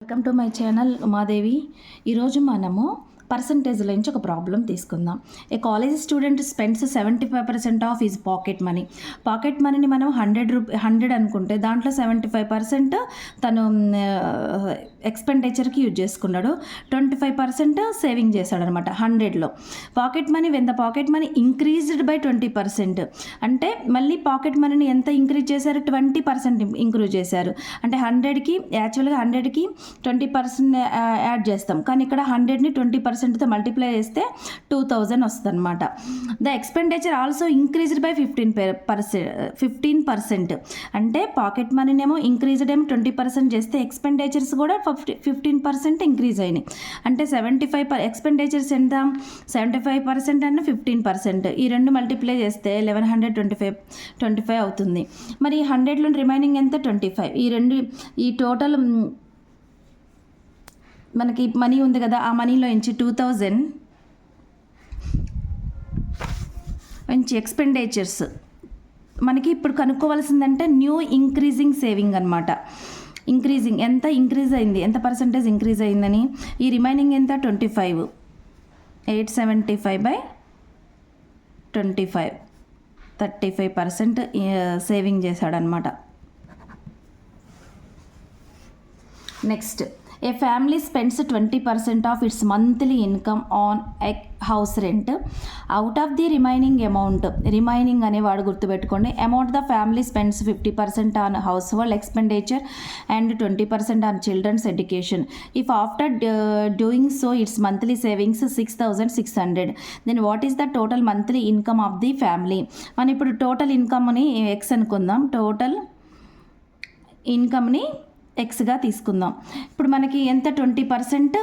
Welcome to my channel Umadevi. ఈరోజు మనము పర్సంటేజ్ల నుంచి ఒక ప్రాబ్లం తీసుకుందాం. A college student spends 75% of his pocket మనీని మనం 100 అనుకుంటే దాంట్లో 75% తను ఎక్స్పెండిచర్కి యూజ్ చేసుకున్నాడు, 25% సేవింగ్ చేశాడు అనమాట 100లో. Pocket money when the pocket money increased by 20%, అంటే మళ్ళీ పాకెట్ మనీని ఎంత ఇంక్రీజ్ చేశారు, 20% ఇంక్రీజ్ చేశారు. అంటే 100కి యాక్చువల్గా 100కి 20% యాడ్ చేస్తాం, కానీ ఇక్కడ 100ని 20%తో మల్టిప్లై చేస్తే 2000 వస్తుంది అనమాట. The expenditure also increased by 15%, అంటే పాకెట్ మనీనేమో ఇంక్రీజ్డ్ ఏమో 20% చేస్తే ఎక్స్పెండిచర్స్ కూడా 15% ఇంక్రీజ్ అయినాయి. అంటే 75 ఎక్స్పెండిచర్స్ ఎంత, 75% అండ్ 15%, ఈ రెండు మల్టిప్లై చేస్తే 1125 అవుతుంది. మరి 100లో రిమైనింగ్ ఎంత, 25. ఈ టోటల్ మనకి మనీ ఉంది కదా, ఆ మనీలో నుంచి 2000 నుంచి ఎక్స్పెండిచర్స్ మనకి ఇప్పుడు కనుక్కోవాల్సిందంటే న్యూ ఇంక్రీజింగ్ సేవింగ్ అనమాట. ఇంక్రీజింగ్ ఎంత ఇంక్రీజ్ అయింది, ఎంత పర్సంటేజ్ ఇంక్రీజ్ అయిందని. ఈ రిమైనింగ్ ఎంత, 25, 875/25, 35% సేవింగ్ చేశాడనమాట. Next, a family spends 20% of its monthly income on house rent. Out of the remaining amount, remaining అనేవాడు గుర్తుపెట్టుకోండి, amount the family spends 50% on household expenditure and 20% on children's education. If after doing so its monthly savings 6600, then what is the total monthly income of the family. మనం ఇప్పుడు total ఇన్కమ్ని x అనుకుందాం, total ఇన్కమ్ని ఎక్స్గా తీసుకుందాం. ఇప్పుడు మనకి ఎంత, 20%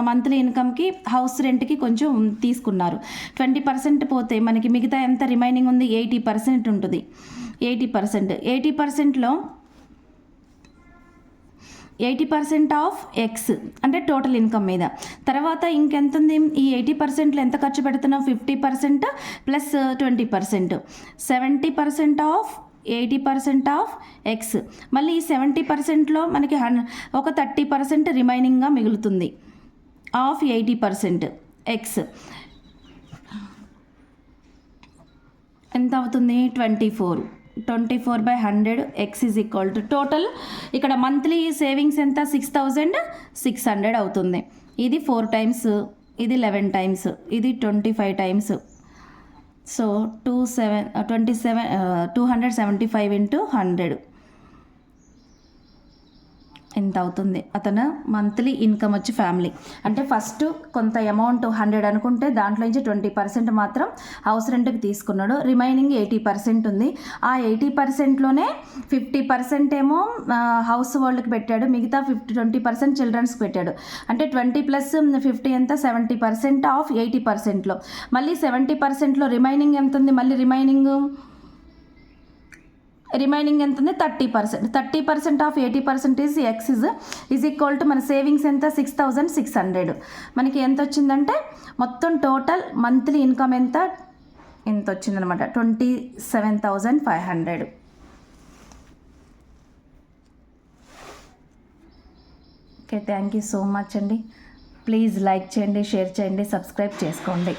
మంత్లీ ఇన్కమ్కి హౌస్ రెంట్కి కొంచెం తీసుకున్నారు. 20% పోతే మనకి మిగతా ఎంత రిమైనింగ్ ఉంది, 80% ఉంటుంది. 80%లో 80% ఆఫ్ ఎక్స్ అంటే టోటల్ ఇన్కమ్ మీద. తర్వాత ఇంకెంత ఉంది, ఈ 80%లో ఎంత ఖర్చు పెడుతున్నాం, 50% ప్లస్ 20%, 70% ఆఫ్ 80% ఆఫ్ ఎక్స్. మళ్ళీ ఈ 70%లో మనకి ఒక 30% రిమైనింగ్గా మిగులుతుంది ఆఫ్ 80% ఎక్స్. ఎంత అవుతుంది, 24/100 X is equal to total. ఇక్కడ మంత్లీ సేవింగ్స్ ఎంత, 6600 అవుతుంది. ఇది 4 టైమ్స్, ఇది 11 టైమ్స్, ఇది 25 టైమ్స్. సో 275 into 100 ఎంత అవుతుంది. అతను మంత్లీ ఇన్కమ్ వచ్చి ఫ్యామిలీ అంటే ఫస్ట్ కొంత అమౌంట్ 100 అనుకుంటే దాంట్లో నుంచి 20% మాత్రం హౌస్ రెంట్కి తీసుకున్నాడు, రిమైనింగ్ 80% ఉంది. ఆ 80%లోనే 50% ఏమో హౌస్ హోల్డ్కి పెట్టాడు, మిగతా 20% చిల్డ్రన్స్కి పెట్టాడు. అంటే 20 + 50 ఎంత, 70% ఆఫ్ 80%లో. మళ్ళీ 70%లో రిమైనింగ్ ఎంత ఉంది, మళ్ళీ రిమైనింగ్ ఎంత ఉంది, 30%. 30% of 80% X is equal to మన సేవింగ్స్ ఎంత, 6600. మనకి ఎంత వచ్చిందంటే మొత్తం టోటల్ మంత్లీ ఇన్కమ్ ఎంత వచ్చిందనమాట, 27,500. Okay, thank you so much అండి. ప్లీజ్ లైక్ చేయండి, షేర్ చేయండి, సబ్స్క్రైబ్ చేసుకోండి.